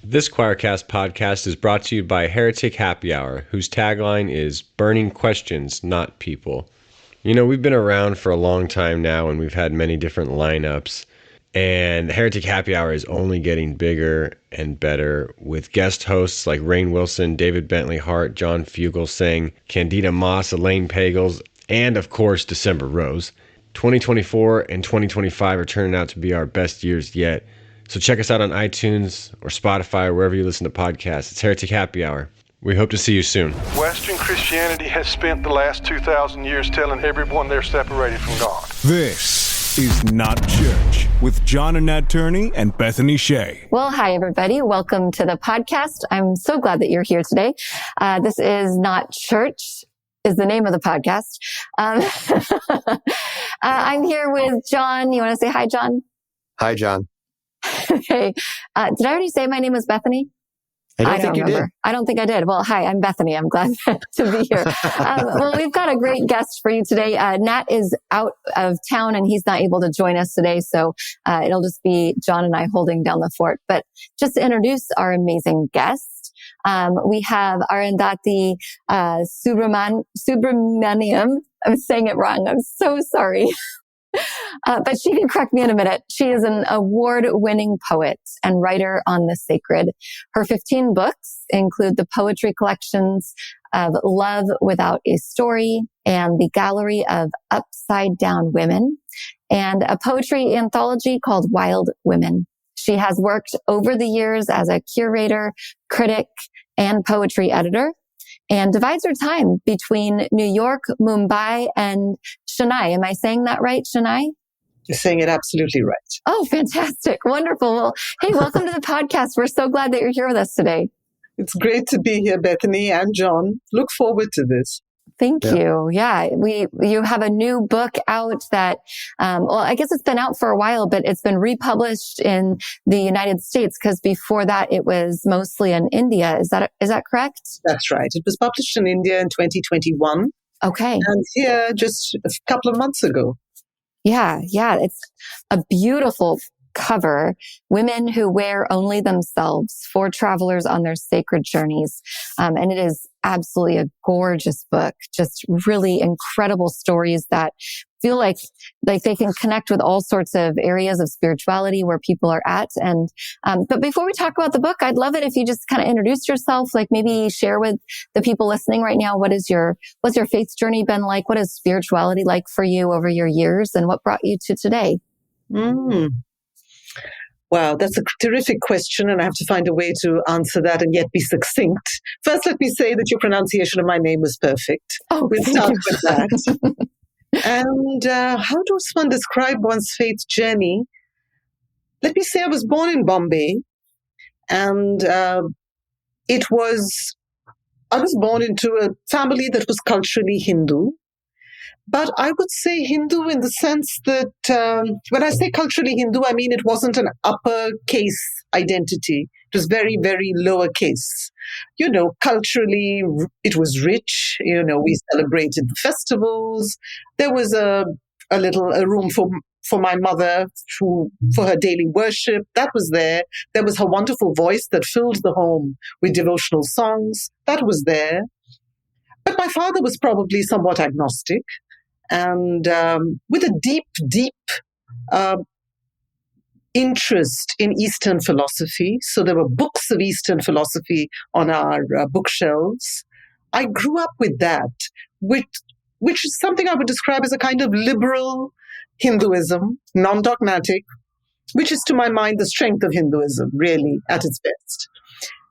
This Choircast podcast is brought to you by Heretic Happy Hour, whose tagline is burning questions, not people. You know, we've been around for a long time now, and we've had many different lineups, and Heretic Happy Hour is only getting bigger and better with guest hosts like Rainn Wilson, David Bentley Hart, John Fugelsang, Candida Moss, Elaine Pagels, and of course, December Rose. 2024 and 2025 are turning out to be our best years yet. So check us out on iTunes or Spotify or wherever you listen to podcasts. It's Heretic Happy Hour. We hope to see you soon. Western Christianity has spent the last 2,000 years telling everyone they're separated from God. This is Not Church with John and Nat Turney and Bethany Shea. Well, hi, everybody. Welcome to the podcast. I'm so glad that you're here today. This is Not Church is the name of the podcast. I'm here with John. You want to say hi, John? Hi, John. Okay. Did I already say my name was Bethany? I don't think you did. I don't think I did. Well, hi, I'm Bethany. I'm glad to be here. Well, we've got a great guest for you today. Nat is out of town and he's not able to join us today. So it'll just be John and I holding down the fort. But just to introduce our amazing guest, we have Arundhathi Subramaniam. I'm saying it wrong. I'm so sorry. But she can correct me in a minute. She is an award-winning poet and writer on the sacred. Her 15 books include the poetry collections of Love Without a Story and the Gallery of Upside Down Women and a poetry anthology called Wild Women. She has worked over the years as a curator, critic, and poetry editor, and divides her time between New York, Mumbai, and Chennai. Am I saying that right, Chennai? You're saying it absolutely right. Oh, fantastic. Wonderful. Well, hey, welcome to the podcast. We're so glad that you're here with us today. It's great to be here, Bethany and John. Look forward to this. Thank you. Yeah, you have a new book out that, well, I guess it's been out for a while, but it's been republished in the United States because before that it was mostly in India. Is that correct? That's right. It was published in India in 2021. Okay. And here just a couple of months ago. Yeah. It's a beautiful cover, Women Who Wear Only Themselves, 4 Travelers on Their Sacred Journeys. And it is absolutely a gorgeous book, just really incredible stories that feel like they can connect with all sorts of areas of spirituality where people are at. And, but before we talk about the book, I'd love it if you just kind of introduce yourself, like maybe share with the people listening right now, what's your faith journey been like? What is spirituality like for you over your years and what brought you to today? Wow, that's a terrific question, and I have to find a way to answer that and yet be succinct. First, let me say that your pronunciation of my name was perfect. Oh, we'll start with that. And how does one describe one's faith journey? Let me say I was born in Bombay, and I was born into a family that was culturally Hindu. But I would say Hindu in the sense that when I say culturally Hindu, I mean it wasn't an uppercase identity. It was very, very lowercase. You know, culturally, it was rich. You know, we celebrated the festivals. There was a room for my mother for her daily worship. That was there. There was her wonderful voice that filled the home with devotional songs. That was there. But my father was probably somewhat agnostic. And with a deep interest in Eastern philosophy. So there were books of Eastern philosophy on our bookshelves. I grew up with that, which is something I would describe as a kind of liberal Hinduism, non-dogmatic, which is to my mind the strength of Hinduism, really, at its best.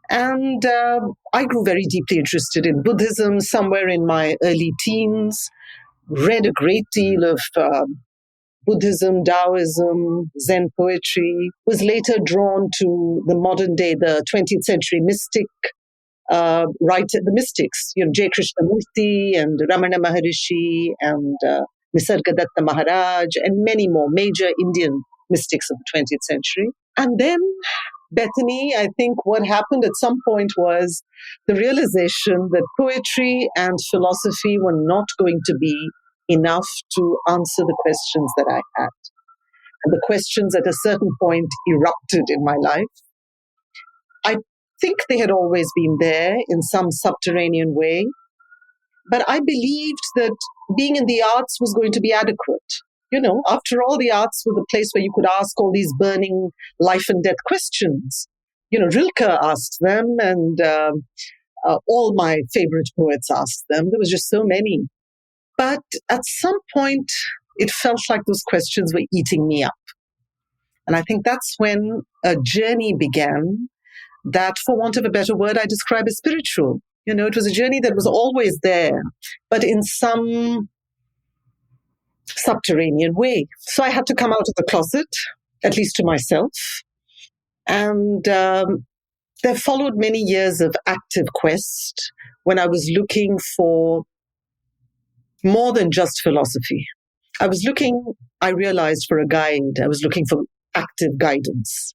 And I grew very deeply interested in Buddhism somewhere in my early teens. Read a great deal of Buddhism, Taoism, Zen poetry, was later drawn to the modern day, the 20th century mystic writer, the mystics, J. Krishnamurti and Ramana Maharishi and Nisargadatta Maharaj and many more major Indian mystics of the 20th century. And then Bethany, I think what happened at some point was the realization that poetry and philosophy were not going to be enough to answer the questions that I had. And the questions at a certain point erupted in my life. I think they had always been there in some subterranean way. But I believed that being in the arts was going to be adequate. After all, the arts were the place where you could ask all these burning life and death questions. Rilke asked them, and all my favorite poets asked them. There was just so many. But at some point, it felt like those questions were eating me up. And I think that's when a journey began that, for want of a better word, I describe as spiritual. It was a journey that was always there, but in some subterranean way. So I had to come out of the closet, at least to myself. And there followed many years of active quest when I was looking for more than just philosophy. I realized, for a guide. I was looking for active guidance.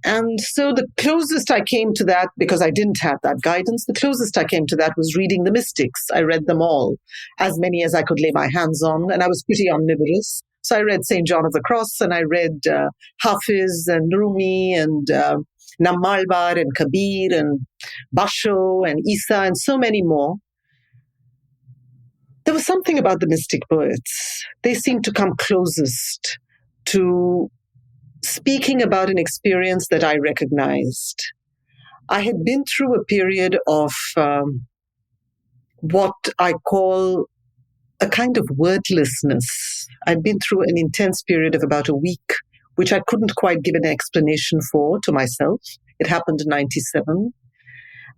And so the closest I came to that, because I didn't have that guidance, the closest I came to that was reading the mystics. I read them all, as many as I could lay my hands on, and I was pretty omnivorous. So I read St. John of the Cross, and I read Hafiz and Rumi and Nammalvar and Kabir and Basho and Isa and so many more. There was something about the mystic poets. They seemed to come closest to speaking about an experience that I recognized. I had been through a period of what I call a kind of wordlessness. I'd been through an intense period of about a week, which I couldn't quite give an explanation for to myself. It happened in 97.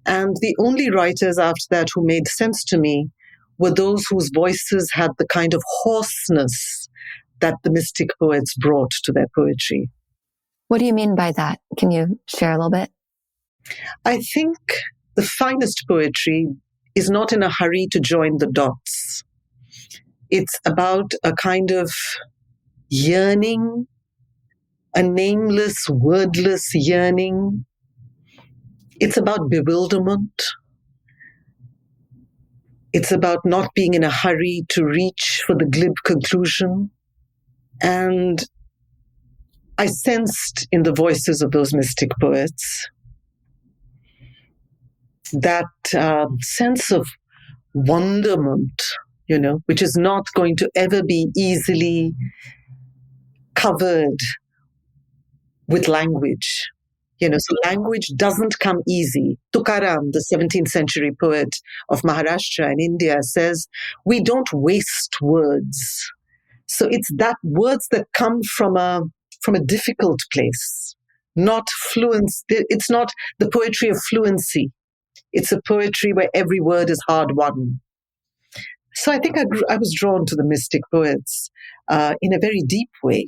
And the only writers after that who made sense to me were those whose voices had the kind of hoarseness that the mystic poets brought to their poetry. What do you mean by that? Can you share a little bit? I think the finest poetry is not in a hurry to join the dots. It's about a kind of yearning, a nameless, wordless yearning. It's about bewilderment. It's about not being in a hurry to reach for the glib conclusion. And I sensed in the voices of those mystic poets that sense of wonderment, which is not going to ever be easily covered with language. So language doesn't come easy. Tukaram, the 17th century poet of Maharashtra in India, says, we don't waste words. So it's that words that come from a difficult place, not fluence. It's not the poetry of fluency. It's a poetry where every word is hard won. So I think I was drawn to the mystic poets in a very deep way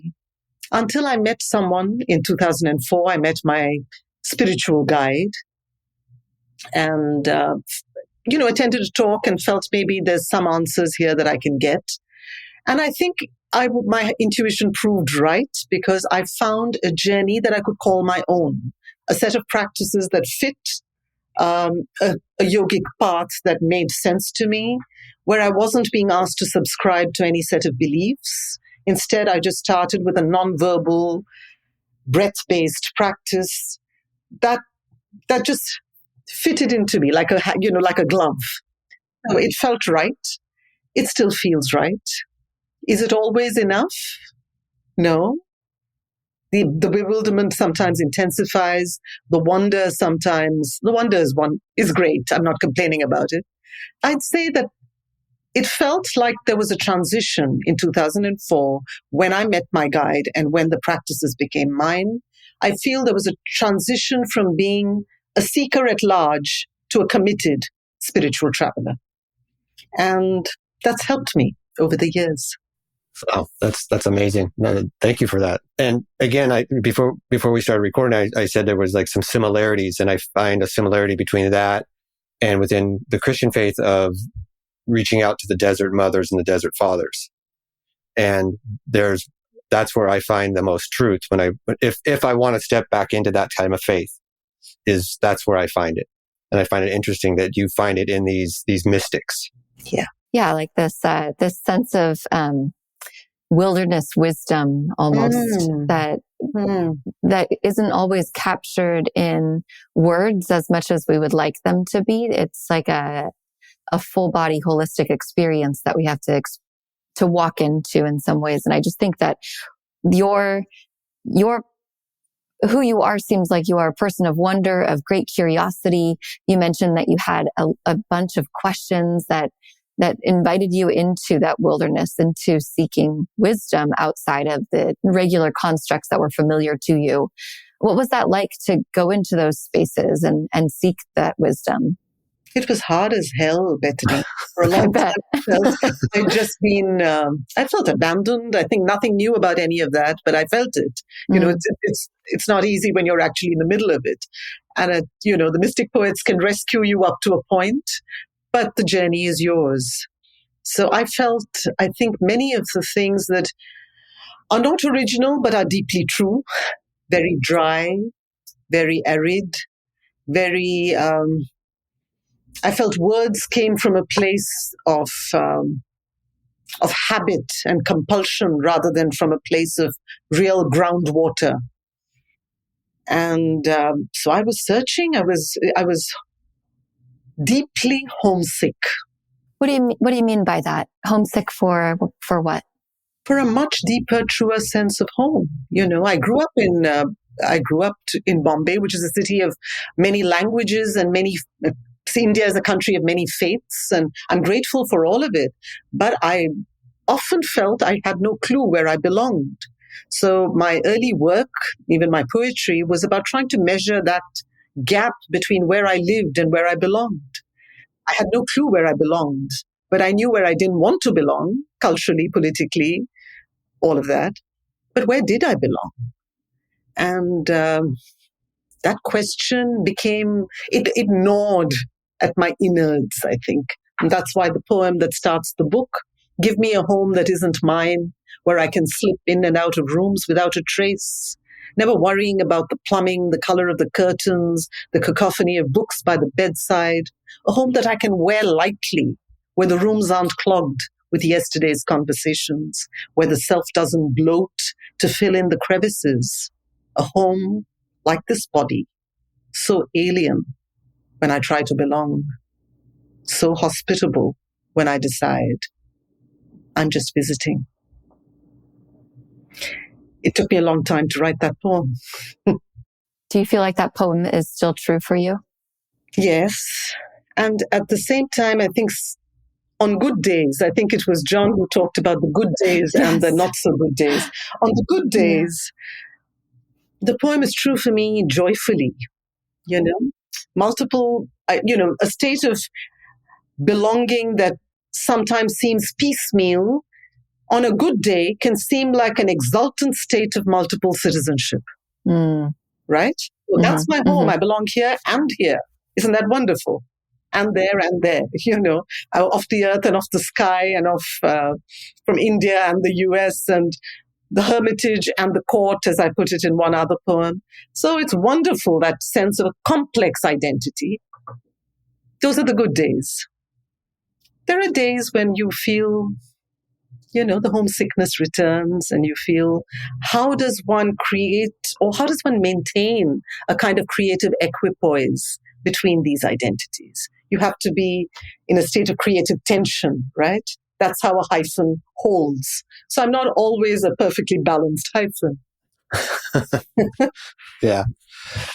until I met someone in 2004. I met my spiritual guide and, attended a talk and felt maybe there's some answers here that I can get. And I think my intuition proved right because I found a journey that I could call my own, a set of practices that fit a yogic path that made sense to me, where I wasn't being asked to subscribe to any set of beliefs. Instead, I just started with a non-verbal, breath-based practice that just fitted into me like a glove. So it felt right. It still feels right. Is it always enough? No. The bewilderment sometimes intensifies. The wonder is great. I'm not complaining about it. I'd say that it felt like there was a transition in 2004 when I met my guide and when the practices became mine. I feel there was a transition from being a seeker at large to a committed spiritual traveler. And that's helped me over the years. Oh, that's amazing. Thank you for that. And again, before we started recording, I said there was like some similarities, and I find a similarity between that and within the Christian faith of reaching out to the desert mothers and the desert fathers. And that's where I find the most truth if I want to step back into that time of faith, that's where I find it. And I find it interesting that you find it in these mystics. Yeah. Yeah. Like this sense of, wilderness wisdom almost Mm. that Mm. that isn't always captured in words as much as we would like them to be. It's like a full body holistic experience that we have to walk into in some ways. And I just think that your who you are seems like you are a person of wonder, of great curiosity. You mentioned that you had a bunch of questions that invited you into that wilderness, into seeking wisdom outside of the regular constructs that were familiar to you. What was that like to go into those spaces and seek that wisdom? It was hard as hell, Bethany. For a long time, I felt abandoned. I think nothing new about any of that, but I felt it. You know, it's not easy when you're actually in the middle of it. And, the mystic poets can rescue you up to a point, but the journey is yours. So I think many of the things that are not original, but are deeply true, very dry, very arid, very, I felt words came from a place of habit and compulsion rather than from a place of real groundwater. And so I was searching. I was deeply homesick. What do you mean by that? Homesick for what? For a much deeper, truer sense of home. I grew up in Bombay, which is a city of many languages and many. India is a country of many faiths, and I'm grateful for all of it. But I often felt I had no clue where I belonged. So my early work, even my poetry, was about trying to measure that gap between where I lived and where I belonged. I had no clue where I belonged, but I knew where I didn't want to belong, culturally, politically, all of that. But where did I belong? And that question it gnawed at my innards, I think. And that's why the poem that starts the book, give me a home that isn't mine, where I can slip in and out of rooms without a trace, never worrying about the plumbing, the color of the curtains, the cacophony of books by the bedside, a home that I can wear lightly, where the rooms aren't clogged with yesterday's conversations, where the self doesn't bloat to fill in the crevices, a home like this body, so alien when I try to belong, so hospitable when I decide I'm just visiting. It took me a long time to write that poem. Do you feel like that poem is still true for you? Yes. And at the same time, I think on good days, I think it was John who talked about the good days and the not so good days. On the good days, the poem is true for me joyfully, multiple, a state of belonging that sometimes seems piecemeal on a good day can seem like an exultant state of multiple citizenship. Right? Well, that's my home. I belong here and here. Isn't that wonderful? And there, off the earth and off the sky and off from India and the US and the hermitage and the court, as I put it in one other poem. So it's wonderful, that sense of a complex identity. Those are the good days. There are days when you feel, the homesickness returns and you feel, how does one create or how does one maintain a kind of creative equipoise between these identities? You have to be in a state of creative tension, right? That's how a hyphen holds. So I'm not always a perfectly balanced hyphen. Yeah.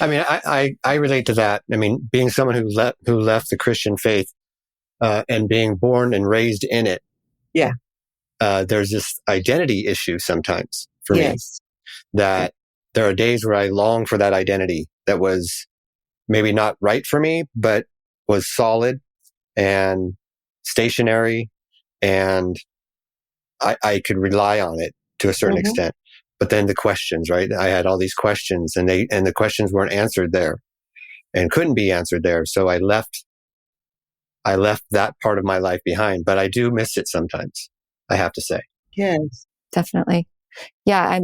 I mean, I relate to that. I mean, being someone who left the Christian faith and being born and raised in it. Yeah. There's this identity issue sometimes for me, that there are days where I long for that identity that was maybe not right for me, but was solid and stationary, and I could rely on it to a certain extent. But then the questions, right? I had all these questions and the questions weren't answered there and couldn't be answered there. So I left that part of my life behind, but I do miss it sometimes, I have to say. Yes, definitely. Yeah.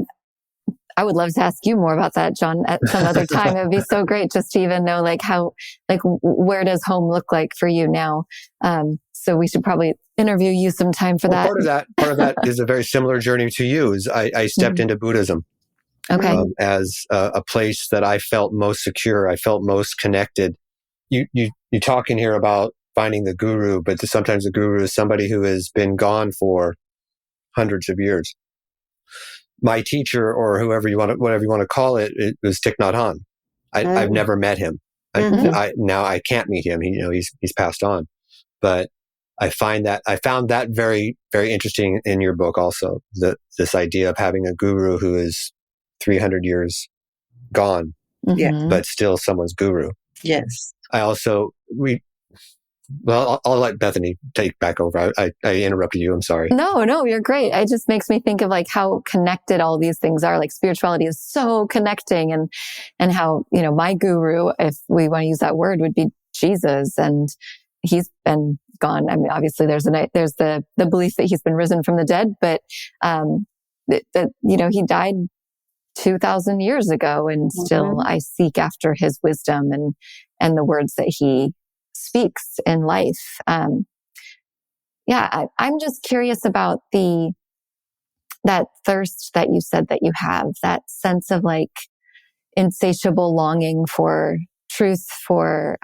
I would love to ask you more about that, John, at some other time. It would be so great just to even know where does home look like for you now? So we should probably interview you sometime for that. Part of that is a very similar journey to you. Is I stepped into Buddhism. Okay. As a place that I felt most secure. I felt most connected. You talk in here about finding the guru, but sometimes the guru is somebody who has been gone for hundreds of years. My teacher, or whatever you want to call it, it was Thich Nhat Hanh. I've never met him. Now I can't meet him. He's passed on. But I found that very, very interesting in your book also. This idea of having a guru who is 300 years gone, but still someone's guru. Yes. I'll let Bethany take back over. I interrupted you. I'm sorry. No, you're great. It just makes me think of how connected all these things are. Like spirituality is so connecting, and how, my guru, if we want to use that word, would be Jesus, and he's been gone. I mean, obviously there's the belief that he's been risen from the dead, but, he died 2,000 years ago, and still I seek after his wisdom and the words that he speaks in life. I'm just curious about that thirst that you said that you have, that sense of insatiable longing for truth, for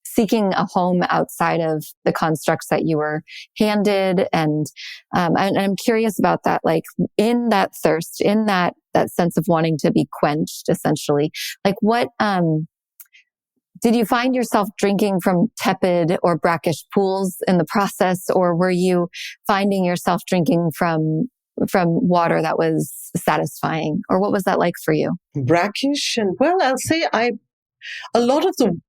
seeking a home outside of the constructs that you were handed. And I'm curious about that, in that thirst, in that sense of wanting to be quenched, essentially, what, did you find yourself drinking from tepid or brackish pools in the process, or were you finding yourself drinking from water that was satisfying, or what was that like for you? Brackish, and I'll say a lot of the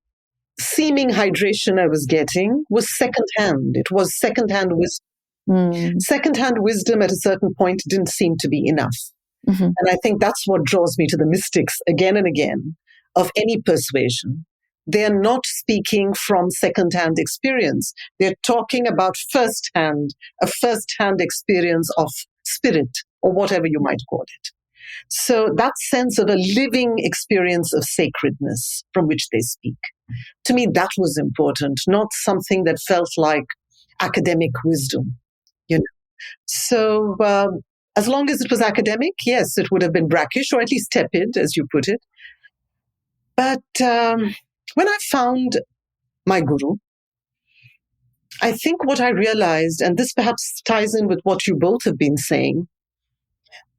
seeming hydration I was getting was secondhand. It was secondhand wisdom. Secondhand wisdom at a certain point didn't seem to be enough. And I think that's what draws me to the mystics again and again of any persuasion. They're not speaking from second-hand experience. They're talking about a first-hand experience of spirit, or whatever you might call it. So that sense of a living experience of sacredness from which they speak, to me, that was important, not something that felt like academic wisdom. So as long as it was academic, yes, it would have been brackish, or at least tepid, as you put it. But when I found my guru, I think what I realized, and this perhaps ties in with what you both have been saying,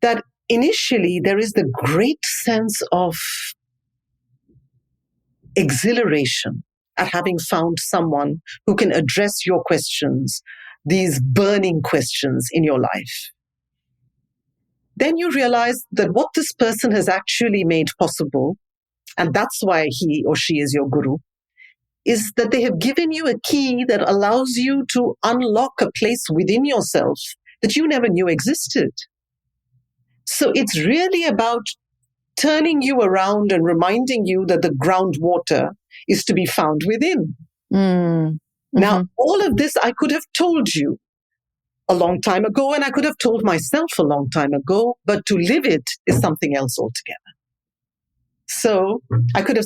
that initially there is the great sense of exhilaration at having found someone who can address your questions, these burning questions in your life. Then you realize that what this person has actually made possible, and that's why he or she is your guru, is that they have given you a key that allows you to unlock a place within yourself that you never knew existed. So it's really about turning you around and reminding you that the groundwater is to be found within. Now, all of this I could have told you a long time ago, and I could have told myself a long time ago, but to live it is something else altogether. So I could have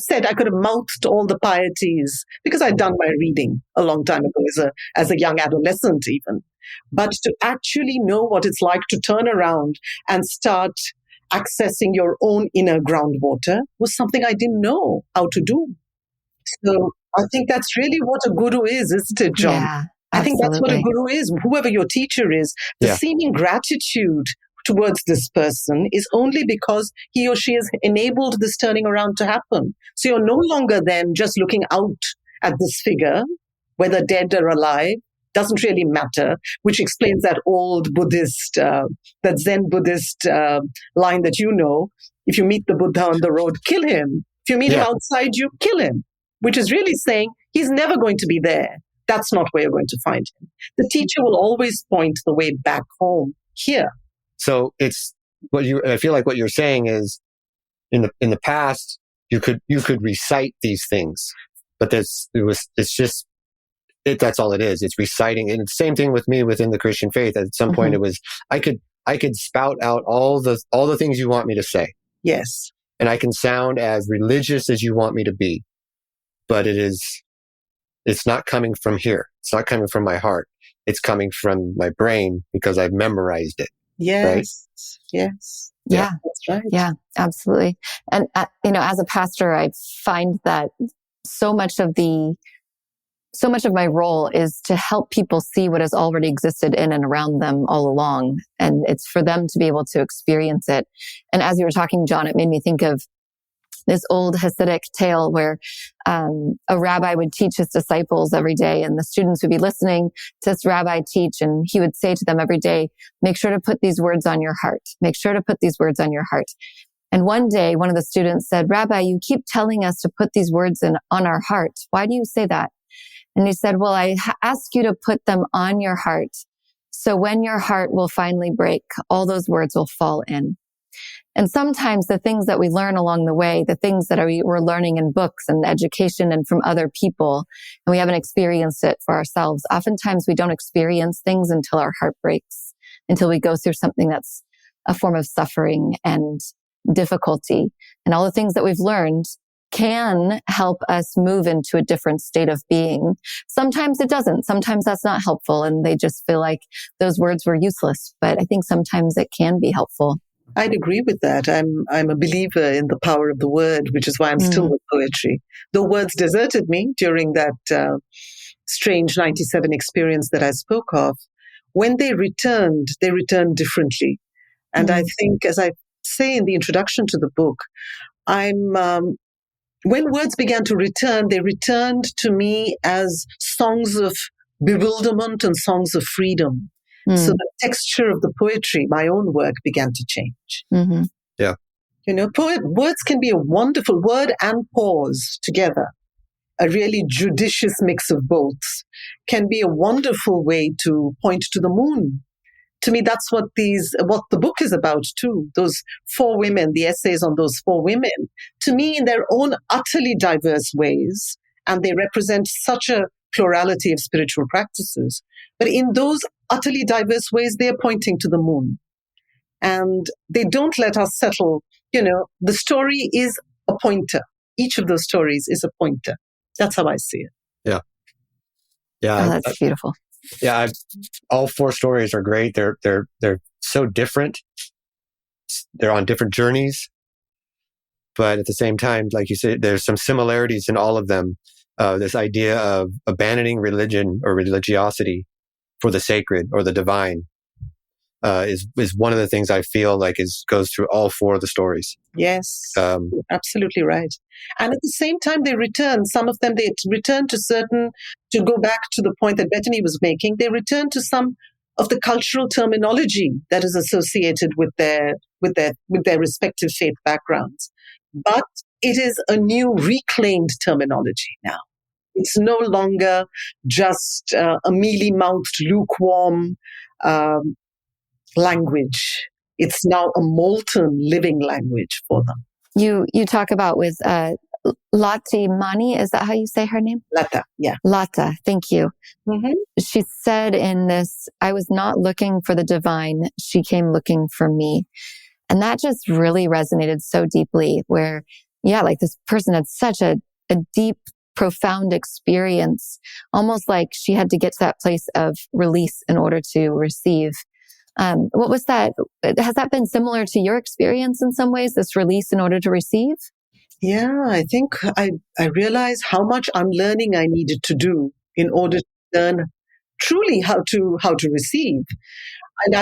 mouthed all the pieties because I'd done my reading a long time ago as a young adolescent even. But to actually know what it's like to turn around and start accessing your own inner groundwater was something I didn't know how to do. So I think that's really what a guru is, isn't it, John? Yeah, I think that's what a guru is, whoever your teacher is. The seeming gratitude towards this person is only because he or she has enabled this turning around to happen. So you're no longer then just looking out at this figure, whether dead or alive, doesn't really matter, which explains that old Buddhist, that Zen Buddhist line that you know, if you meet the Buddha on the road, kill him. If you meet him outside you, kill him, which is really saying he's never going to be there. That's not where you're going to find him. The teacher will always point the way back home here. So it's I feel like what you're saying is in the past, you could recite these things, but that's all it is. It's reciting. And the same thing with me within the Christian faith. At some point it was, I I could spout out all the things you want me to say. Yes. And I can sound as religious as you want me to be. But it's not coming from here. It's not coming from my heart. It's coming from my brain because I've memorized it. Yes. Right? Yes. Yeah. That's right. Yeah, absolutely. And, as a pastor, I find that so much of my role is to help people see what has already existed in and around them all along. And it's for them to be able to experience it. And as you were talking, John, it made me think of this old Hasidic tale where a rabbi would teach his disciples every day, and the students would be listening to this rabbi teach, and he would say to them every day, make sure to put these words on your heart. Make sure to put these words on your heart. And one day, one of the students said, Rabbi, you keep telling us to put these words on our heart. Why do you say that? And he said, well, I ask you to put them on your heart. So when your heart will finally break, all those words will fall in. And sometimes the things that we learn along the way, the things that we're learning in books and education and from other people, and we haven't experienced it for ourselves. Oftentimes we don't experience things until our heart breaks, until we go through something that's a form of suffering and difficulty. And all the things that we've learned can help us move into a different state of being. Sometimes it doesn't. Sometimes that's not helpful, and they just feel like those words were useless. But I think sometimes it can be helpful. I'd agree with that. I'm a believer in the power of the word, which is why I'm still with poetry. Though words deserted me during that strange 97 experience that I spoke of, when they returned differently. And I think, as I say in the introduction to the book, when words began to return, they returned to me as songs of bewilderment and songs of freedom. So the texture of the poetry, my own work, began to change. Mm-hmm. Yeah. Words can be a wonderful word and pause together. A really judicious mix of both can be a wonderful way to point to the moon. To me, that's what the book is about too. Those 4 women, the essays on those 4 women, to me, in their own utterly diverse ways, and they represent such a plurality of spiritual practices. But in those utterly diverse ways, they're pointing to the moon. And they don't let us settle. The story is a pointer. Each of those stories is a pointer. That's how I see it. Yeah. Yeah. Oh, that's beautiful. Yeah. All 4 stories are great. They're so different. They're on different journeys. But at the same time, like you said, there's some similarities in all of them. This idea of abandoning religion or religiosity for the sacred or the divine is one of the things I feel like goes through all 4 of the stories. Yes, absolutely right. And at the same time, some of them, they return to go back to the point that Bethany was making, they return to some of the cultural terminology that is associated with their respective faith backgrounds. But it is a new reclaimed terminology now. It's no longer just a mealy-mouthed, lukewarm language. It's now a molten, living language for them. You talk about with Lati Mani, is that how you say her name? Lata, yeah. Lata, thank you. Mm-hmm. She said in this, I was not looking for the divine, she came looking for me. And that just really resonated so deeply where, like this person had such a deep, profound experience, almost like she had to get to that place of release in order to receive. What was that? Has that been similar to your experience in some ways, this release in order to receive? Yeah, I think I realized how much unlearning I needed to do in order to learn truly how to receive. And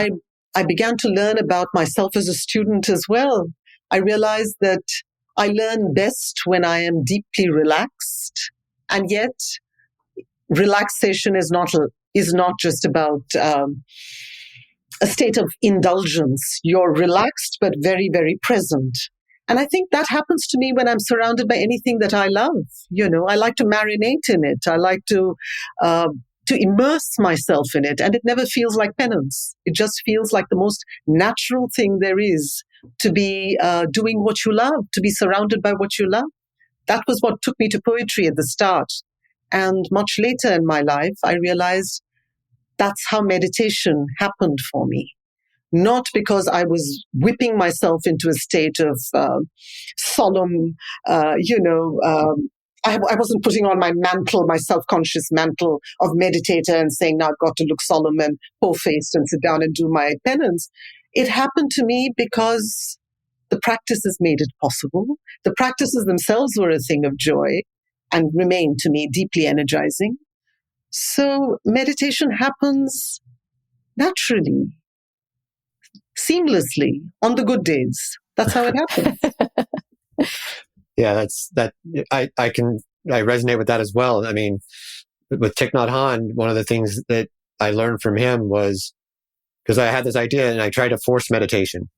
I began to learn about myself as a student as well. I realized that I learn best when I am deeply relaxed, and yet relaxation is not just about a state of indulgence. You're relaxed, but very, very present. And I think that happens to me when I'm surrounded by anything that I love. I like to marinate in it. I like to immerse myself in it. And it never feels like penance. It just feels like the most natural thing there is to be doing what you love, to be surrounded by what you love. That was what took me to poetry at the start. And much later in my life, I realized that's how meditation happened for me. not because I was whipping myself into a state of solemn, I wasn't putting on my mantle, my self-conscious mantle of meditator and saying, now I've got to look solemn and poor-faced and sit down and do my penance. It happened to me because the practices made it possible. The practices themselves were a thing of joy and remain to me deeply energizing. So meditation happens naturally, seamlessly, on the good days. That's how it happens. Yeah, I resonate with that as well. I mean, with Thich Nhat Hanh, one of the things that I learned from him was, because I had this idea and I tried to force meditation.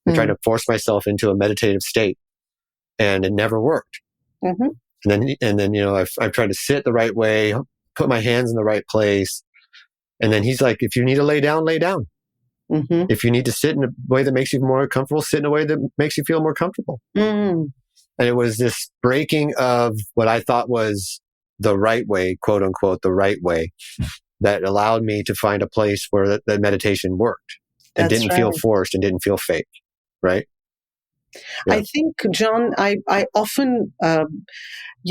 I tried to force myself into a meditative state, and it never worked. Mm-hmm. And then, I've tried to sit the right way, put my hands in the right place. And then he's like, if you need to lay down, lay down. Mm-hmm. If you need to sit in a way that makes you more comfortable, sit in a way that makes you feel more comfortable. Mm. And it was this breaking of what I thought was the right way, quote unquote, the right way, that allowed me to find a place where that meditation worked and didn't feel forced and didn't feel fake. Right? Yeah. I think, John, I often,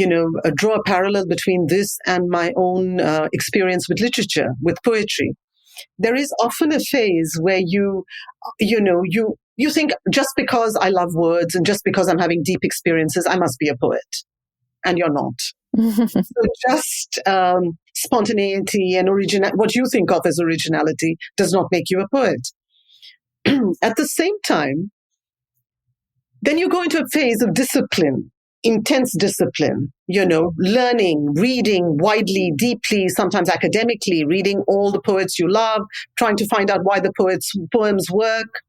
draw a parallel between this and my own experience with literature, with poetry. There is often a phase where you think, just because I love words and just because I'm having deep experiences, I must be a poet. And you're not. So just spontaneity and what you think of as originality does not make you a poet. At the same time, then you go into a phase of discipline, intense discipline, learning, reading widely, deeply, sometimes academically, reading all the poets you love, trying to find out why the poems work.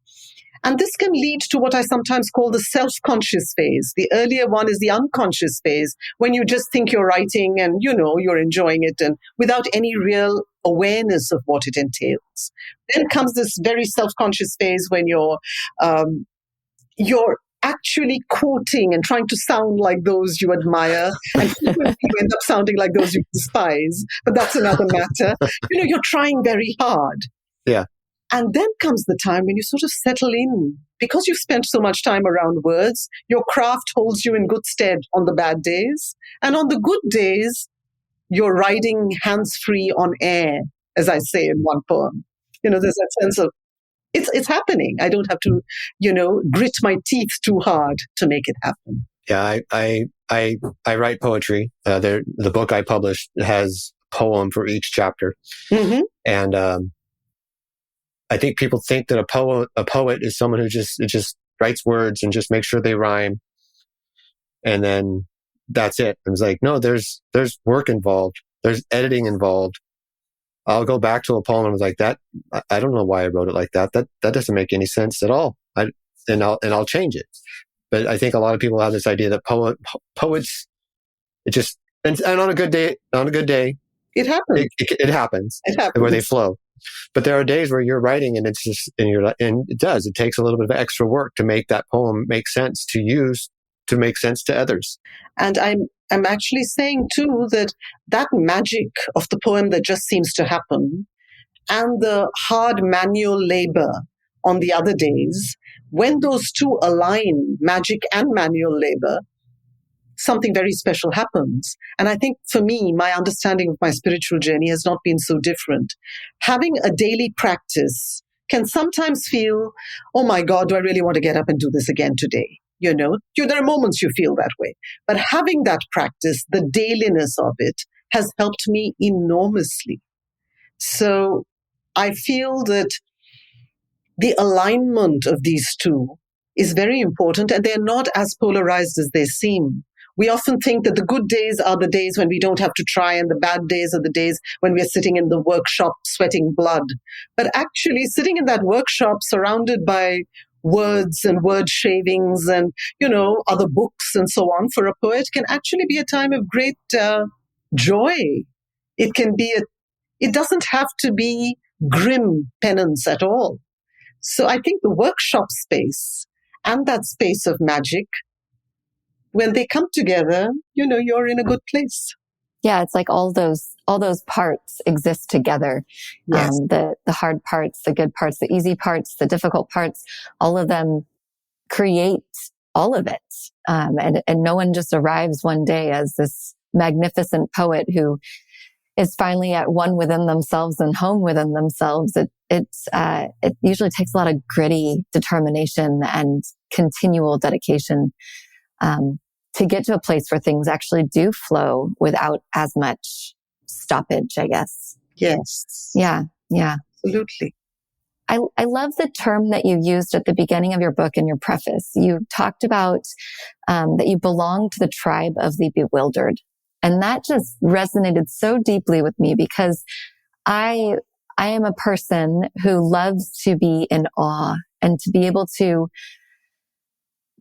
And this can lead to what I sometimes call the self-conscious phase. The earlier one is the unconscious phase, when you just think you're writing and, you're enjoying it, and without any real awareness of what it entails. Then comes this very self-conscious phase when you're actually quoting and trying to sound like those you admire, and you end up sounding like those you despise. But that's another matter. You're trying very hard. Yeah. And then comes the time when you sort of settle in. Because you've spent so much time around words, your craft holds you in good stead on the bad days. And on the good days, you're riding hands-free on air, as I say in one poem. There's that sense of, it's happening. I don't have to, grit my teeth too hard to make it happen. Yeah, I write poetry. The book I published has a poem for each chapter. Mm-hmm. And I think people think that a poet is someone who just writes words and just makes sure they rhyme, and then that's it. And it's like, no, there's work involved. There's editing involved. I'll go back to a poem and I was like, that, I don't know why I wrote it like that. That doesn't make any sense at all. And I'll change it. But I think a lot of people have this idea that poets, it just, and on a good day, it happens. It happens. It happens where they flow. But there are days where you're writing and it's just, and it takes a little bit of extra work to make that poem make sense to use, to make sense to others. And I'm actually saying too that magic of the poem that just seems to happen, and the hard manual labor on the other days, when those two align, magic and manual labor, something very special happens. And I think for me, my understanding of my spiritual journey has not been so different. Having a daily practice can sometimes feel, oh my God, do I really want to get up and do this again today? There are moments you feel that way. But having that practice, the dailiness of it, has helped me enormously. So I feel that the alignment of these two is very important, and they're not as polarized as they seem. We often think that the good days are the days when we don't have to try, and the bad days are the days when we're sitting in the workshop sweating blood. But actually, sitting in that workshop surrounded by words and word shavings and, other books and so on, for a poet can actually be a time of great joy. It doesn't have to be grim penance at all. So I think the workshop space and that space of magic, when they come together, you're in a good place. Yeah, it's like all those parts exist together. Yes. The hard parts, the good parts, the easy parts, the difficult parts, all of them create all of it. And no one just arrives one day as this magnificent poet who is finally at one within themselves and home within themselves. It usually takes a lot of gritty determination and continual dedication, to get to a place where things actually do flow without as much stoppage, I guess. Yes. Yeah. Absolutely. I love the term that you used at the beginning of your book in your preface. You talked about that you belong to the tribe of the bewildered. And that just resonated so deeply with me because I am a person who loves to be in awe and to be able to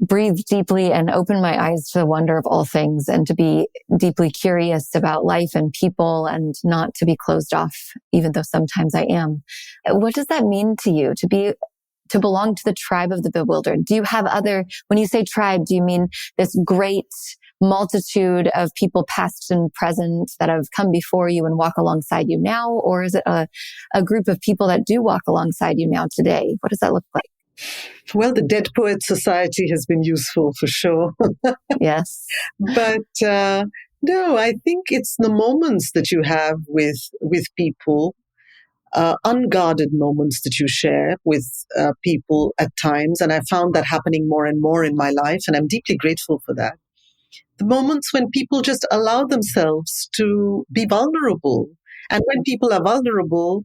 breathe deeply and open my eyes to the wonder of all things and to be deeply curious about life and people and not to be closed off, even though sometimes I am. What does that mean to you to belong to the tribe of the bewildered? Do you have when you say tribe, do you mean this great multitude of people past and present that have come before you and walk alongside you now? Or is it a group of people that do walk alongside you now today? What does that look like? Well, the Dead Poets Society has been useful for sure. Yes. But no, I think it's the moments that you have with people, unguarded moments that you share with people at times. And I found that happening more and more in my life. And I'm deeply grateful for that. The moments when people just allow themselves to be vulnerable. And when people are vulnerable,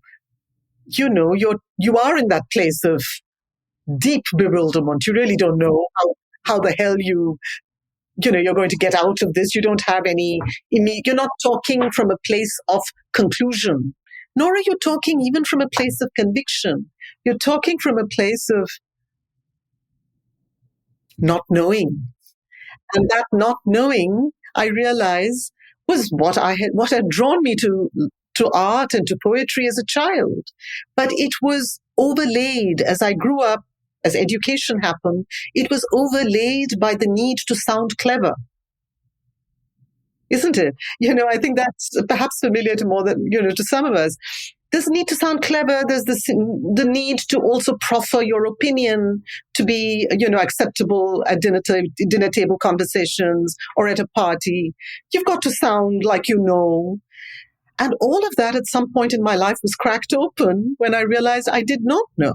you are in that place of deep bewilderment. You really don't know how the hell you're going to get out of this. You don't have you're not talking from a place of conclusion, nor are you talking even from a place of conviction. You're talking from a place of not knowing. And that not knowing, I realize, was what had drawn me to art and to poetry as a child. But it was overlaid as I grew up, as education happened, it was overlaid by the need to sound clever. Isn't it? I think that's perhaps familiar to more than, to some of us. There's a need to sound clever. There's the need to also proffer your opinion to be, acceptable at dinner table conversations or at a party. You've got to sound like you know. And all of that at some point in my life was cracked open when I realized I did not know.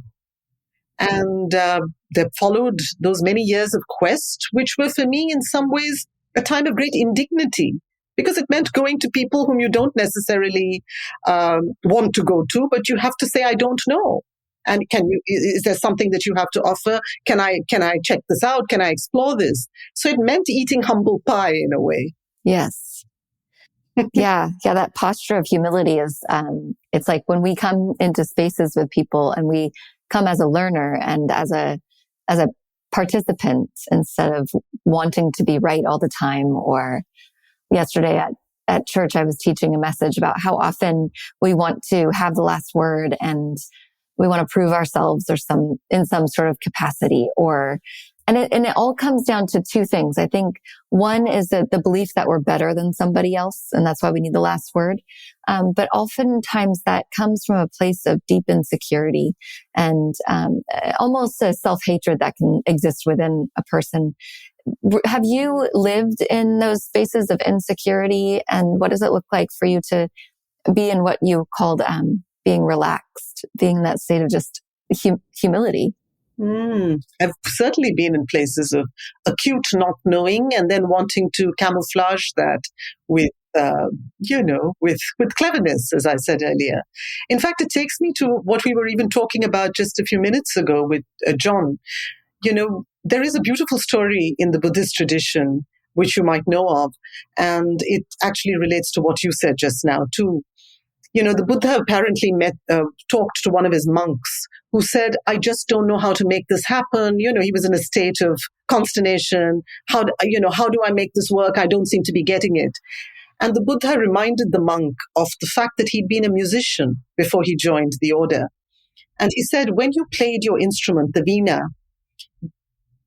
And there followed those many years of quest, which were for me in some ways a time of great indignity, because it meant going to people whom you don't necessarily want to go to, but you have to say, I don't know. And is there something that you have to offer? Can I check this out? Can I explore this? So it meant eating humble pie in a way. Yes. Yeah. That posture of humility is, it's like when we come into spaces with people and we come as a learner and as a participant instead of wanting to be right all the time. Or yesterday at church, I was teaching a message about how often we want to have the last word and we want to prove ourselves or in some sort of capacity, and it all comes down to two things. I think one is the belief that we're better than somebody else, and that's why we need the last word. But oftentimes that comes from a place of deep insecurity and almost a self-hatred that can exist within a person. Have you lived in those spaces of insecurity, and what does it look like for you to be in what you called being relaxed, being in that state of just humility? I've certainly been in places of acute not knowing and then wanting to camouflage that with cleverness, as I said earlier. In fact, it takes me to what we were even talking about just a few minutes ago with John. There is a beautiful story in the Buddhist tradition, which you might know of, and it actually relates to what you said just now too. The Buddha apparently talked to one of his monks who said, I just don't know how to make this happen. He was in a state of consternation. How do I make this work? I don't seem to be getting it. And the Buddha reminded the monk of the fact that he'd been a musician before he joined the order. And he said, when you played your instrument, the veena,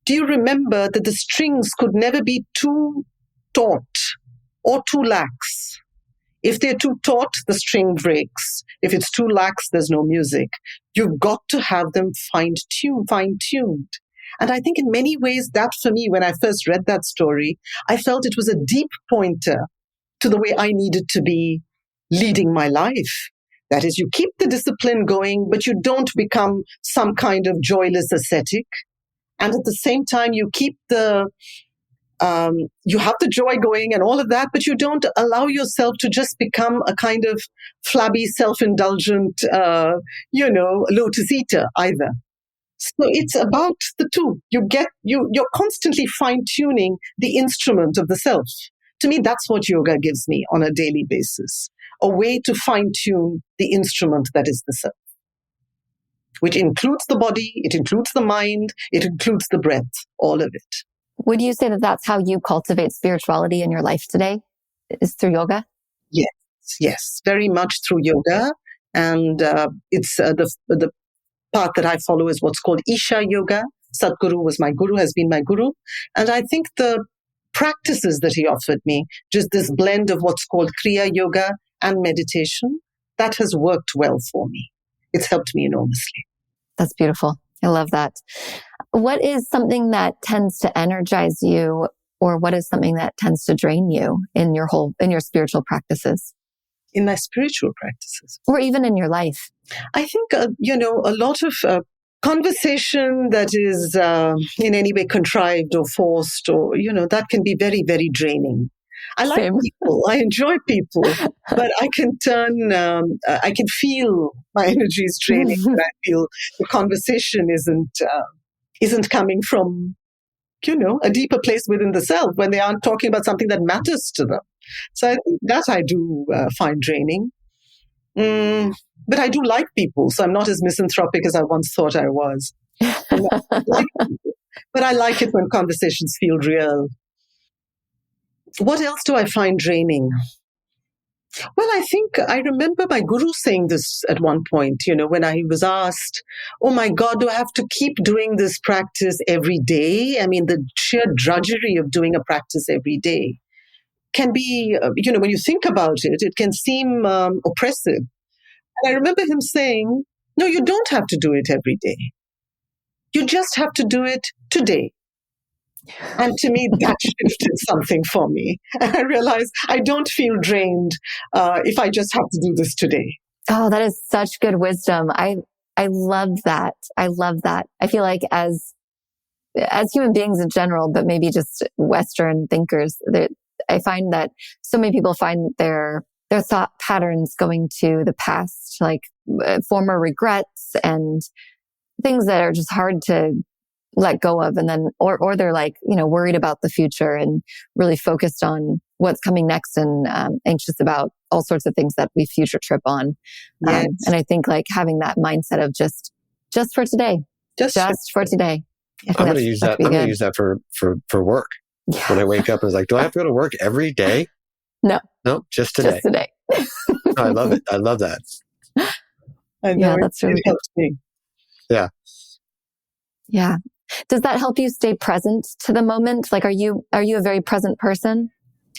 do you remember that the strings could never be too taut or too lax? If they're too taut, the string breaks. If it's too lax, there's no music. You've got to have them fine-tuned. And I think in many ways, that for me, when I first read that story, I felt it was a deep pointer to the way I needed to be leading my life. That is, you keep the discipline going, but you don't become some kind of joyless ascetic. And at the same time, you keep you have the joy going and all of that, but you don't allow yourself to just become a kind of flabby, self-indulgent, lotus eater either. So it's about the two. You're constantly fine-tuning the instrument of the self. To me, that's what yoga gives me on a daily basis. A way to fine-tune the instrument that is the self, which includes the body, it includes the mind, it includes the breath, all of it. Would you say that that's how you cultivate spirituality in your life today? Is through yoga? Yes, very much through yoga. And it's the path that I follow is what's called Isha Yoga. Sadhguru was my guru, has been my guru. And I think the practices that he offered me, just this blend of what's called Kriya Yoga and meditation, that has worked well for me. It's helped me enormously. That's beautiful. I love that. What is something that tends to energize you, or what is something that tends to drain you in your spiritual practices? In my spiritual practices? Or even in your life? I think, a lot of conversation that is in any way contrived or forced or, that can be very, very draining. I like people. I enjoy people, but I can I can feel my energy is draining. And I feel the conversation isn't coming from, a deeper place within the self when they aren't talking about something that matters to them. So I think that I do find draining. But I do like people, so I'm not as misanthropic as I once thought I was. But I like it when conversations feel real. What else do I find draining? Well, I think I remember my guru saying this at one point, when I was asked, oh my God, do I have to keep doing this practice every day? I mean, the sheer drudgery of doing a practice every day can be, when you think about it, it can seem oppressive. And I remember him saying, no, you don't have to do it every day. You just have to do it today. And to me, that shifted something for me. And I realized I don't feel drained if I just have to do this today. Oh, that is such good wisdom. I love that. I love that. I feel like as human beings in general, but maybe just Western thinkers, I find that so many people find their thought patterns going to the past, like former regrets and things that are just hard to let go of. And then, or they're like, worried about the future and really focused on what's coming next and anxious about all sorts of things that we future trip on. Yes. And I think like having that mindset of just for today, just for today. I'm going to use that. I'm going to use that for work. Yeah. When I wake up, I was like, do I have to go to work every day? No, just today. Just today. I love it. I love that. I know, yeah, that's really helps me. Yeah. Yeah. Does that help you stay present to the moment? Like, are you a very present person?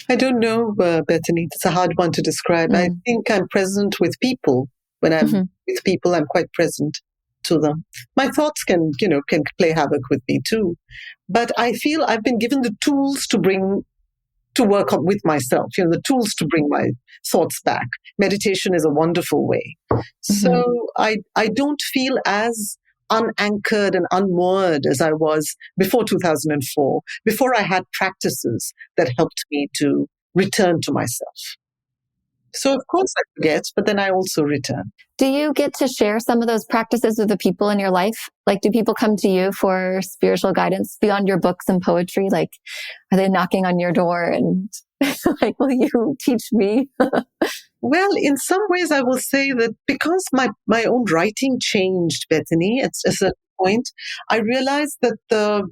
I don't know, Bethany. It's a hard one to describe. I think I'm present with people. When I'm with people, I'm quite present to them. My thoughts can play havoc with me too. But I feel I've been given the tools to work with myself, the tools to bring my thoughts back. Meditation is a wonderful way. So I don't feel as unanchored and unmoored as I was before 2004, before I had practices that helped me to return to myself. So of course I forget, but then I also return. Do you get to share some of those practices with the people in your life? Like, do people come to you for spiritual guidance beyond your books and poetry? Like, are they knocking on your door and like, will you teach me? Well, in some ways, I will say that because my own writing changed, Bethany, at a certain point, I realized that the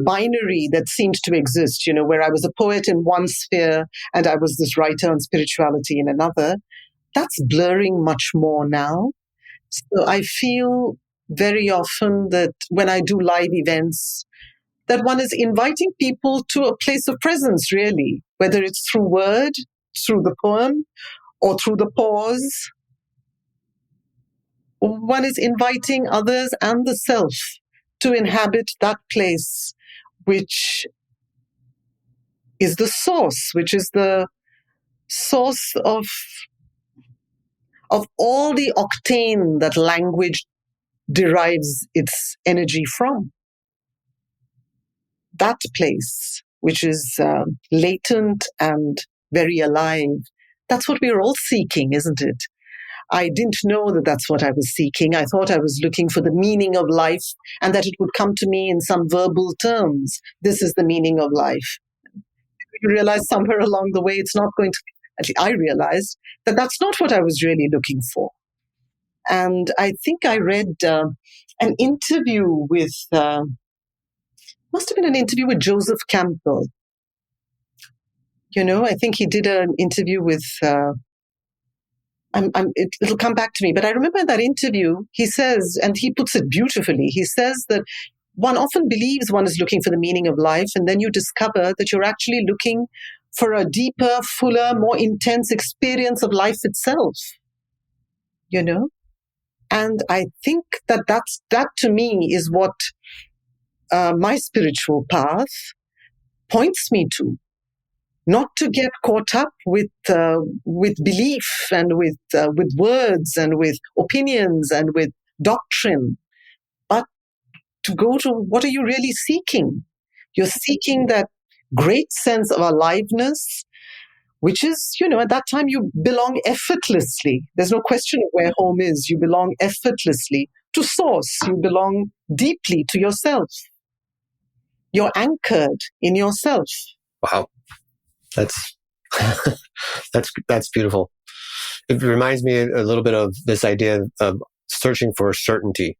binary that seemed to exist, where I was a poet in one sphere and I was this writer on spirituality in another, that's blurring much more now. So I feel very often that when I do live events, that one is inviting people to a place of presence, really, whether it's through word, through the poem or through the pause. One is inviting others and the self to inhabit that place which is the source, which is the source of all the octane that language derives its energy from. That place, which is latent and very alive, that's what we're all seeking, isn't it? I didn't know that that's what I was seeking. I thought I was looking for the meaning of life and that it would come to me in some verbal terms. This is the meaning of life. You realize somewhere along the way it's not going to, at least I realized that that's not what I was really looking for. And I think I read an interview with, must have been an interview with Joseph Campbell. I think he did an interview with, it'll come back to me, but I remember in that interview, he says, and he puts it beautifully, he says that one often believes one is looking for the meaning of life, and then you discover that you're actually looking for a deeper, fuller, more intense experience of life itself. And I think that to me is what my spiritual path points me to. Not to get caught up with belief and with words and with opinions and with doctrine, but to go to what are you really seeking? You're seeking that great sense of aliveness, which is, at that time you belong effortlessly. There's no question of where home is. You belong effortlessly to source. You belong deeply to yourself. You're anchored in yourself. Wow. That's that's beautiful. It reminds me a little bit of this idea of searching for certainty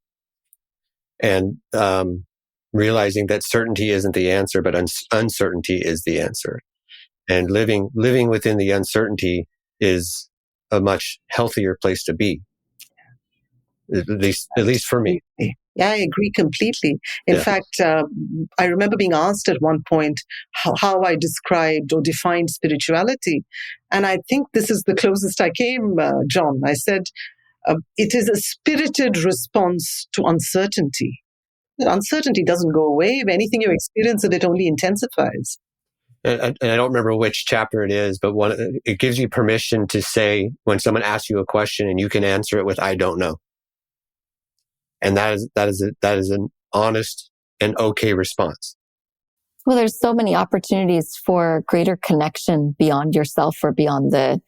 and realizing that certainty isn't the answer, but uncertainty is the answer. And living within the uncertainty is a much healthier place to be. At least for me. Yeah, I agree completely. In fact, I remember being asked at one point how I described or defined spirituality. And I think this is the closest I came, John. I said, it is a spirited response to uncertainty. Uncertainty doesn't go away. If anything, your experience of it only intensifies. And I don't remember which chapter it is, but it gives you permission to say when someone asks you a question and you can answer it with, I don't know. And that is an honest and okay response. Well, there's so many opportunities for greater connection beyond yourself or beyond the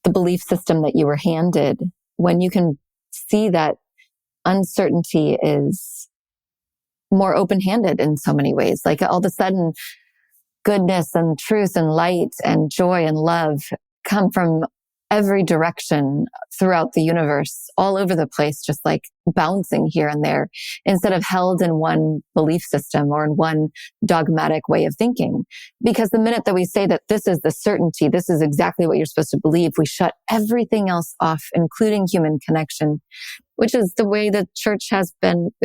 belief system that you were handed when you can see that uncertainty is more open-handed in so many ways. Like all of a sudden, goodness and truth and light and joy and love come from every direction throughout the universe, all over the place, just like bouncing here and there, instead of held in one belief system or in one dogmatic way of thinking. Because the minute that we say that this is the certainty, this is exactly what you're supposed to believe, we shut everything else off, including human connection, which is the way the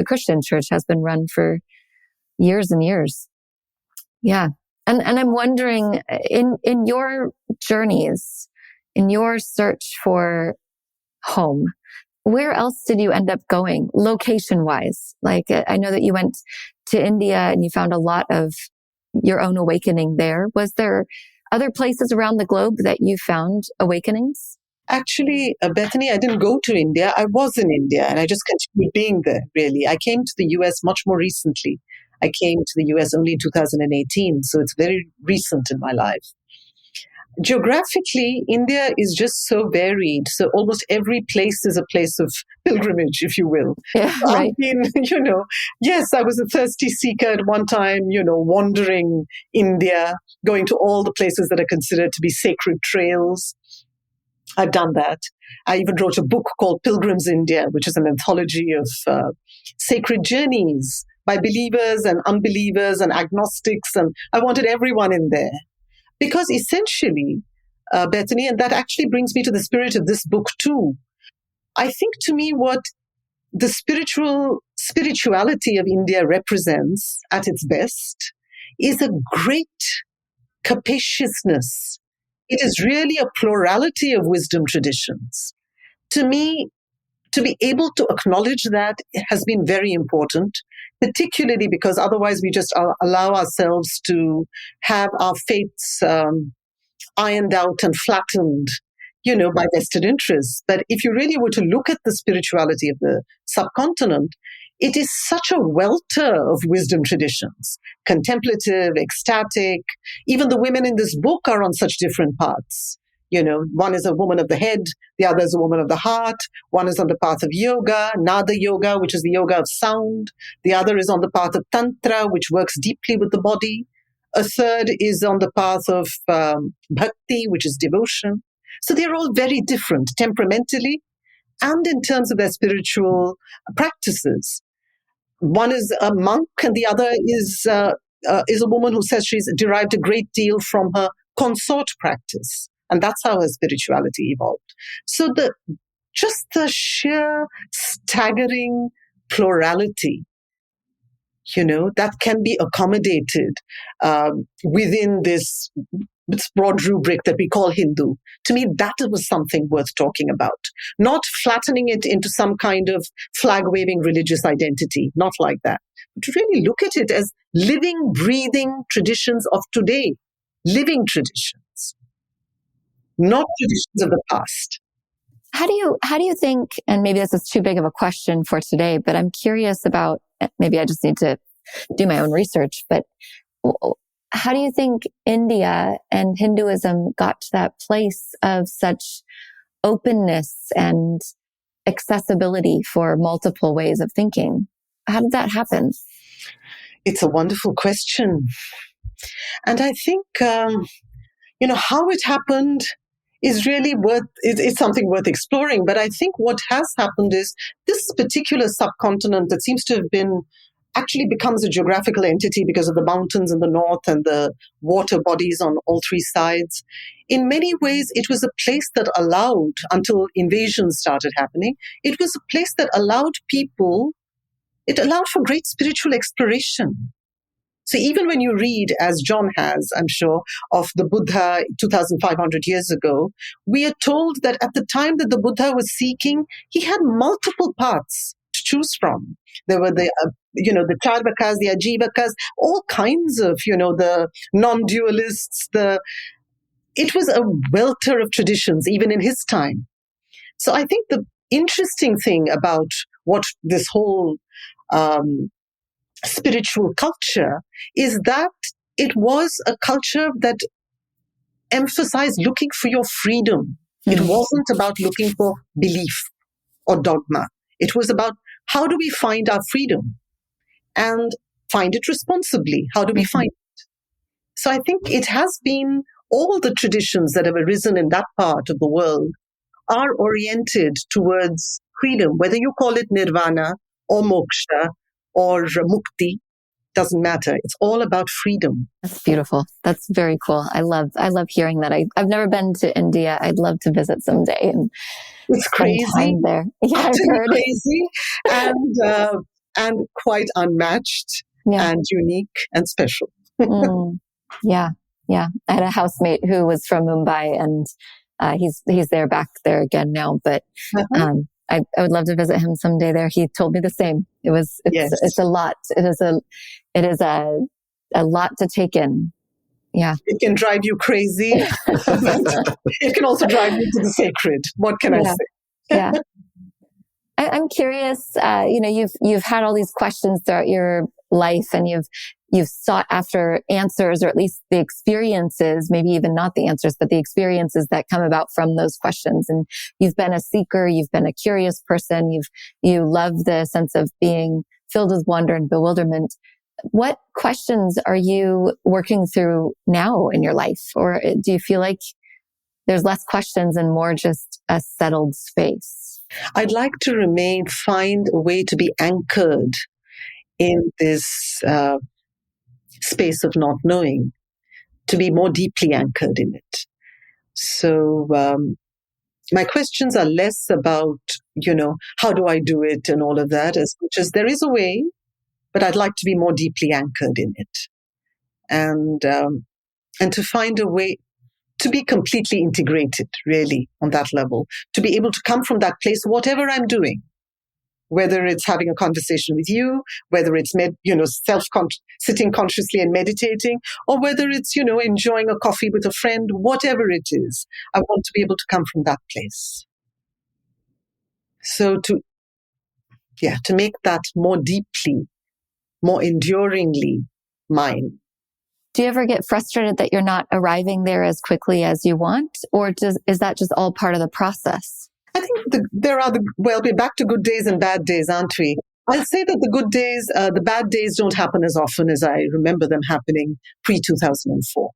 Christian church has been run for years and years. Yeah. And I'm wondering, in your journeys, in your search for home, where else did you end up going location-wise? Like, I know that you went to India and you found a lot of your own awakening there. Was there other places around the globe that you found awakenings? Actually, Bethany, I didn't go to India. I was in India and I just continued being there, really. I came to the US much more recently. I came to the US only in 2018, so it's very recent in my life. Geographically, India is just so varied. So almost every place is a place of pilgrimage, if you will. Yeah, right. I mean, yes, I was a thirsty seeker at one time, wandering India, going to all the places that are considered to be sacred trails. I've done that. I even wrote a book called Pilgrims India, which is an anthology of sacred journeys by believers and unbelievers and agnostics. And I wanted everyone in there. Because essentially, Bethany, and that actually brings me to the spirit of this book too. I think to me what the spirituality of India represents at its best is a great capaciousness it is really a plurality of wisdom traditions. To me, to be able to acknowledge that has been very important, particularly because otherwise we just allow ourselves to have our faiths ironed out and flattened, by vested interests. But if you really were to look at the spirituality of the subcontinent, it is such a welter of wisdom traditions, contemplative, ecstatic. Even the women in this book are on such different paths. One is a woman of the head, the other is a woman of the heart. One is on the path of yoga, Nada yoga, which is the yoga of sound. The other is on the path of tantra, which works deeply with the body. A third is on the path of bhakti, which is devotion. So they're all very different temperamentally and in terms of their spiritual practices. One is a monk and the other is a woman who says she's derived a great deal from her consort practice. And that's how her spirituality evolved. So just the sheer staggering plurality, that can be accommodated within this broad rubric that we call Hindu. To me, that was something worth talking about. Not flattening it into some kind of flag-waving religious identity, not like that. But to really look at it as living, breathing traditions of today, living traditions. Not traditions of the past. How do you think, and maybe this is too big of a question for today, but I'm curious about, maybe I just need to do my own research, but how do you think India and Hinduism got to that place of such openness and accessibility for multiple ways of thinking? How did that happen? It's a wonderful question. And I think, how it happened is really it's something worth exploring. But I think what has happened is this particular subcontinent that seems to have actually becomes a geographical entity because of the mountains in the north and the water bodies on all three sides. In many ways, it was a place that allowed, until invasions started happening, it was a place that allowed for great spiritual exploration. So even when you read, as John has, I'm sure, of the Buddha 2,500 years ago, we are told that at the time that the Buddha was seeking, he had multiple paths to choose from. There were the Charvakas, the Ajivakas, all kinds of, the non-dualists. It was a welter of traditions, even in his time. So I think the interesting thing about what this whole spiritual culture is that it was a culture that emphasized looking for your freedom. It wasn't about looking for belief or dogma. It was about how do we find our freedom and find it responsibly? How do we find it? So I think it has been all the traditions that have arisen in that part of the world are oriented towards freedom, whether you call it nirvana or moksha or mukti, doesn't matter. It's all about freedom. That's beautiful. That's very cool. I love hearing that. I've never been to India. I'd love to visit someday. And it's crazy there. Yeah, I've heard. Crazy and quite unmatched and unique and special. Yeah. I had a housemate who was from Mumbai, and he's back there again now. But I would love to visit him someday there. He told me the same. It's a lot. It is a lot to take in. Yeah. It can drive you crazy. It can also drive you to the sacred. What can I say? Yeah. I'm curious, you've had all these questions throughout your life, and you've sought after answers, or at least the experiences, maybe even not the answers, but the experiences that come about from those questions. And you've been a seeker, you've been a curious person, you love the sense of being filled with wonder and bewilderment. What questions are you working through now in your life? Or do you feel like there's less questions and more just a settled space? I'd like to find a way to be anchored in this space of not knowing, to be more deeply anchored in it. So my questions are less about, how do I do it and all of that, as much as there is a way, but I'd like to be more deeply anchored in it. And to find a way to be completely integrated, really, on that level, to be able to come from that place, whatever I'm doing, whether it's having a conversation with you, whether it's sitting consciously and meditating, or whether it's, enjoying a coffee with a friend, whatever it is, I want to be able to come from that place. So to make that more deeply, more enduringly mine. Do you ever get frustrated that you're not arriving there as quickly as you want? Or is that just all part of the process? I think we're back to good days and bad days, aren't we? I'll say that the good days, the bad days don't happen as often as I remember them happening pre-2004.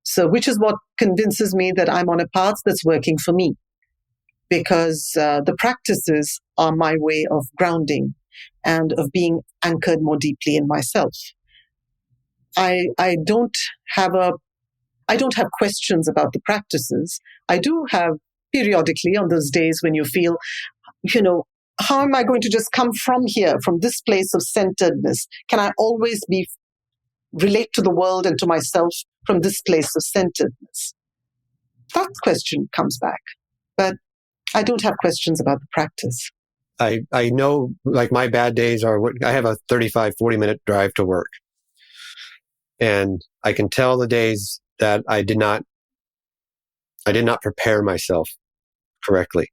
So, which is what convinces me that I'm on a path that's working for me. Because the practices are my way of grounding and of being anchored more deeply in myself. I don't have questions about the practices. I do have periodically on those days when you feel, how am I going to just come from here, from this place of centeredness? Can I always relate to the world and to myself from this place of centeredness? That question comes back. But I don't have questions about the practice. I know, like, my bad days are, I have a 35, 40-minute drive to work. And I can tell the days that I did not prepare myself correctly.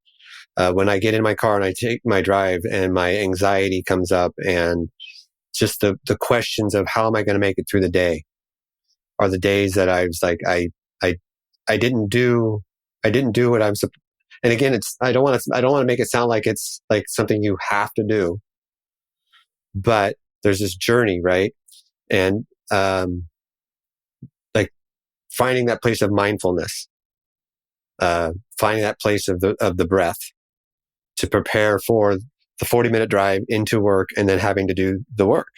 When I get in my car and I take my drive and my anxiety comes up, and just the questions of how am I going to make it through the day are the days that I was like, I didn't do what I'm supposed. And again, I don't want to make it sound like it's like something you have to do, but there's this journey, right? And, like finding that place of mindfulness, finding that place of the breath to prepare for the 40-minute drive into work and then having to do the work.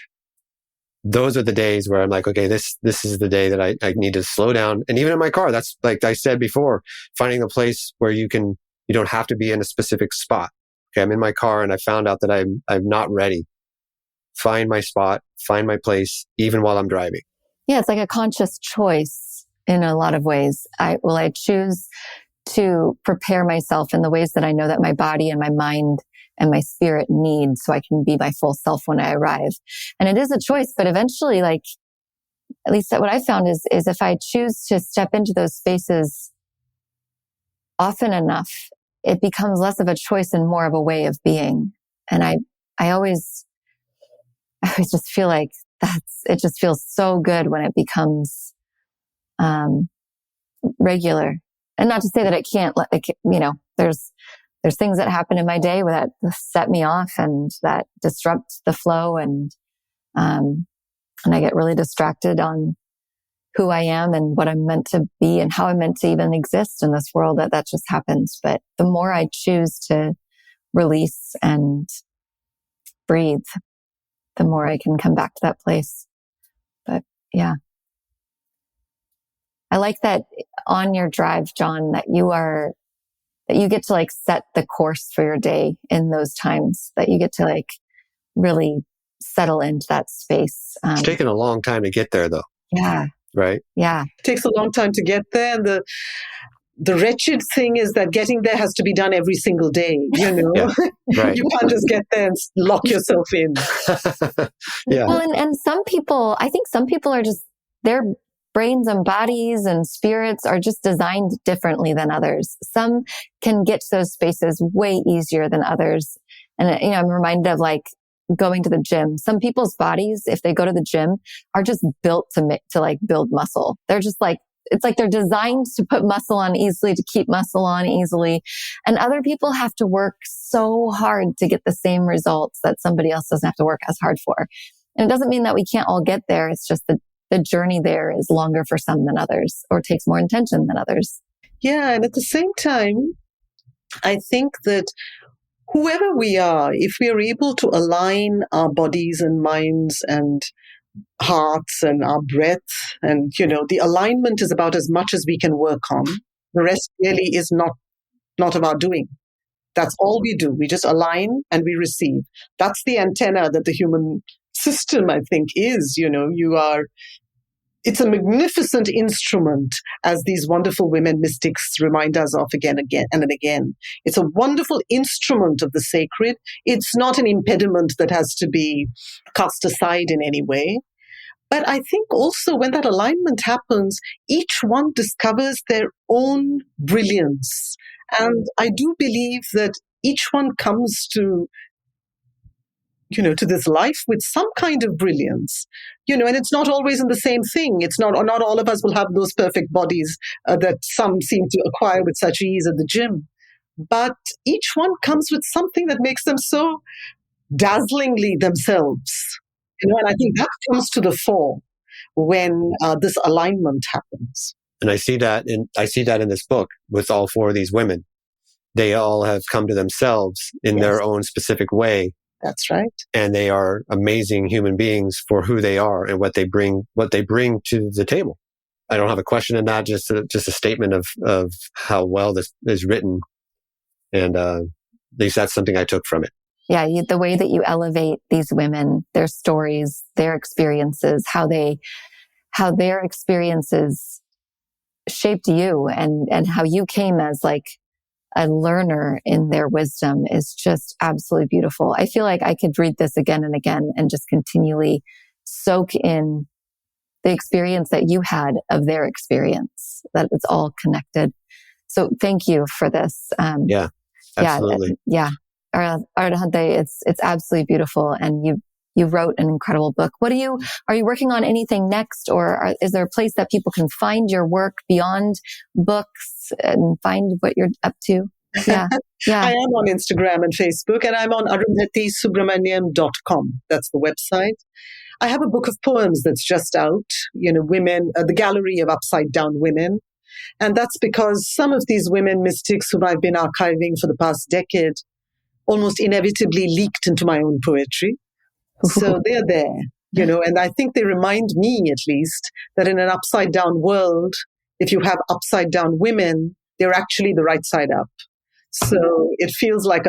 Those are the days where I'm like, okay, this is the day that I need to slow down. And even in my car, that's like I said before, finding a place where you don't have to be in a specific spot. Okay, I'm in my car and I found out that I'm not ready. Find my spot, find my place, even while I'm driving. Yeah, it's like a conscious choice in a lot of ways. I choose to prepare myself in the ways that I know that my body and my mind and my spirit need, so I can be my full self when I arrive. And it is a choice, but eventually, like, at least what I found is if I choose to step into those spaces often enough, it becomes less of a choice and more of a way of being. And I always just feel like it just feels so good when it becomes regular. And not to say that it can't, there's things that happen in my day that set me off and that disrupt the flow, and I get really distracted on who I am and what I'm meant to be and how I'm meant to even exist in this world, that just happens. But the more I choose to release and breathe, the more I can come back to that place. But yeah. I like that on your drive, John, that you get to like set the course for your day in those times, that you get to like really settle into that space. It's taken a long time to get there though. Yeah. Right? Yeah. It takes a long time to get there. And the wretched thing is that getting there has to be done every single day, Yeah, right. You can't just get there and lock yourself in. Yeah. Well, and I think some people are just, their brains and bodies and spirits are just designed differently than others. Some can get to those spaces way easier than others. And, I'm reminded of like going to the gym. Some people's bodies, if they go to the gym, are just built to like build muscle. They're just like, it's like they're designed to put muscle on easily, to keep muscle on easily. And other people have to work so hard to get the same results that somebody else doesn't have to work as hard for. And it doesn't mean that we can't all get there. It's just that the journey there is longer for some than others, or takes more intention than others. Yeah. And at the same time, I think that whoever we are, if we are able to align our bodies and minds and hearts and our breath, and, the alignment is about as much as we can work on. The rest really is not of our doing. That's all we do. We just align and we receive. That's the antenna that the human system, I think, is. You are it's a magnificent instrument, as these wonderful women mystics remind us of again and again. It's a wonderful instrument of the sacred. It's not an impediment that has to be cast aside in any way. But I think also when that alignment happens, each one discovers their own brilliance. And I do believe that each one comes to this life with some kind of brilliance, and it's not always in the same thing. It's not all of us will have those perfect bodies that some seem to acquire with such ease at the gym. But each one comes with something that makes them so dazzlingly themselves. And I think that comes to the fore when this alignment happens. And I see that in this book with all four of these women. They all have come to themselves in their own specific way. That's right. And they are amazing human beings for who they are and what they bring to the table. I don't have a question in that, just a statement of how well this is written. And at least that's something I took from it. Yeah, the way that you elevate these women, their stories, their experiences, how their experiences shaped you and how you came as like a learner in their wisdom is just absolutely beautiful. I feel like I could read this again and again and just continually soak in the experience that you had of their experience, that it's all connected. So thank you for this. Yeah, absolutely. Yeah. Arundhathi, it's absolutely beautiful. And you wrote an incredible book. Are you working on anything next, or is there a place that people can find your work beyond books and find what you're up to? Yeah. I am on Instagram and Facebook, and I'm on arundhatisubramaniam.com. That's the website. I have a book of poems that's just out, women, the Gallery of Upside Down Women. And that's because some of these women mystics whom I've been archiving for the past decade almost inevitably leaked into my own poetry. So they're there, and I think they remind me, at least, that in an upside down world, if you have upside down women, they're actually the right side up. So it feels like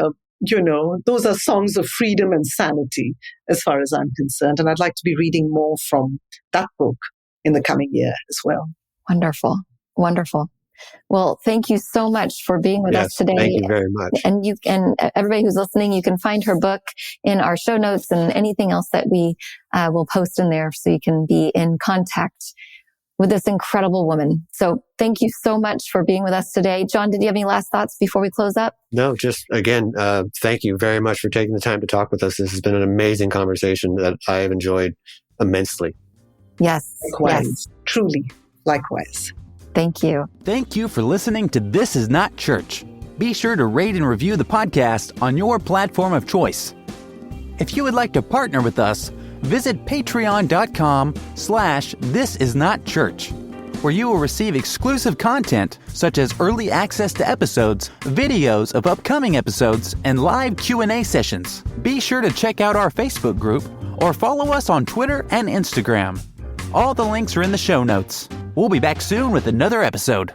those are songs of freedom and sanity as far as I'm concerned. And I'd like to be reading more from that book in the coming year as well. Wonderful. Wonderful. Well, thank you so much for being with us today. Thank you very much. And everybody who's listening, you can find her book in our show notes and anything else that we will post in there, so you can be in contact with this incredible woman. So thank you so much for being with us today. John, did you have any last thoughts before we close up? No, just again, thank you very much for taking the time to talk with us. This has been an amazing conversation that I have enjoyed immensely. Yes. Likewise. Yes. Truly. Likewise. Thank you. Thank you for listening to This Is Not Church. Be sure to rate and review the podcast on your platform of choice. If you would like to partner with us, visit patreon.com/thisisnotchurch, where you will receive exclusive content such as early access to episodes, videos of upcoming episodes, and live Q&A sessions. Be sure to check out our Facebook group or follow us on Twitter and Instagram. All the links are in the show notes. We'll be back soon with another episode.